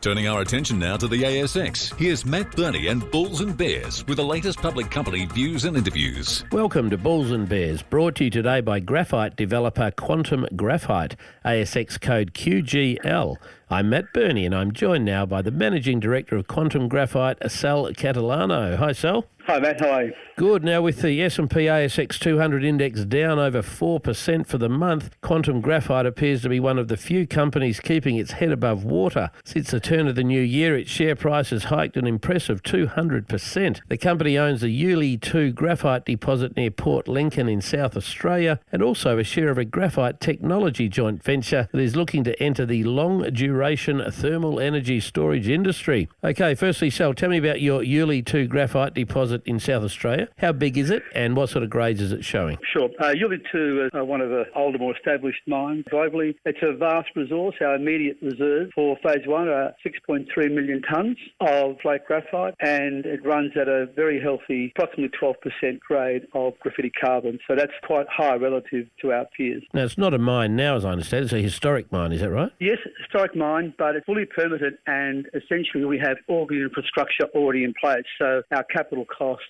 Turning our attention now to the ASX, here's Matt Birney and Bulls and Bears with the latest public company views and interviews. Welcome to Bulls and Bears, brought to you today by Graphite developer Quantum Graphite, ASX code QGL. I'm Matt Birney and I'm joined now by the Managing Director of Quantum Graphite, Sal Catalano. Hi, Sal. Hi, Matt. How are you? Good. Now, with the S&P ASX 200 index down over 4% for the month, Quantum Graphite appears to be one of the few companies keeping its head above water. Since the turn of the new year, its share price has hiked an impressive 200%. The company owns the Uli-2 graphite deposit near Port Lincoln in South Australia and also a share of a graphite technology joint venture that is looking to enter the long-duration thermal energy storage industry. Okay, firstly, Sal, tell me about your Uli-2 graphite deposit in South Australia. How big is it and what sort of grades is it showing? Sure. Uli-2 is one of the older, more established mines globally. It's a vast resource. Our immediate reserve for phase one are 6.3 million tonnes of flake graphite, and it runs at a very healthy, approximately 12% grade of graphite carbon. So that's quite high relative to our peers. Now, it's not a mine now, as I understand. It's a historic mine, is that right? Yes, historic mine, but it's fully permitted, and essentially we have all the infrastructure already in place. So our capital costs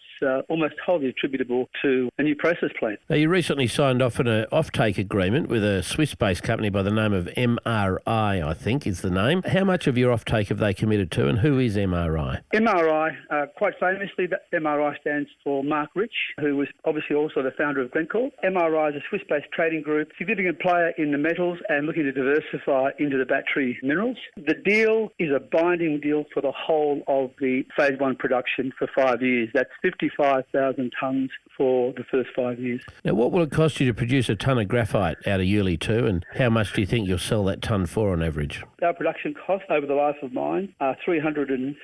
almost wholly attributable to a new process plant. Now, you recently signed off on an offtake agreement with a Swiss-based company by the name of MRI, I think is the name. How much of your offtake have they committed to, and who is MRI? MRI, quite famously, MRI stands for Mark Rich, who was obviously also the founder of Glencore. MRI is a Swiss-based trading group, significant player in the metals and looking to diversify into the battery minerals. The deal is a binding deal for the whole of the phase one production for 5 years. That's 55,000 tonnes for the first 5 years. Now, what will it cost you to produce a tonne of graphite out of Uli-2, and how much do you think you'll sell that tonne for on average? Our production cost over the life of mine are $368.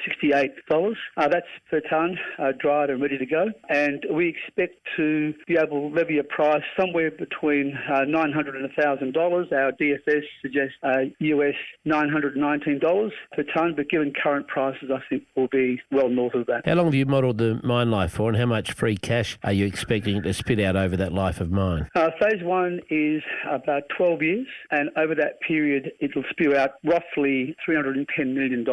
That's per tonne, dried and ready to go. And we expect to be able to levy a price somewhere between $900 and $1,000. Our DFS suggests US $919 per tonne, but given current prices, I think we'll be well north of that. How long have you modelled the mine life for, and how much free cash are you expecting to spit out over that life of mine? Phase one is about 12 years, and over that period, it'll spew out roughly $310 million.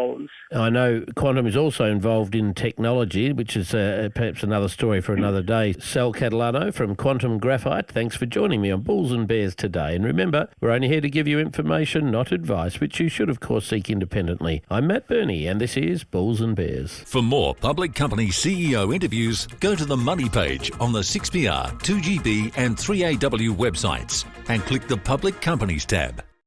I know Quantum is also involved in technology, which is perhaps another story for another day. Sal Catalano from Quantum Graphite, thanks for joining me on Bulls and Bears today. And remember, we're only here to give you information, not advice, which you should, of course, seek independently. I'm Matt Birney, and this is Bulls and Bears. For more public company CEO interviews, go to the Money page on the 6PR, 2GB and 3AW websites and click the Public Companies tab.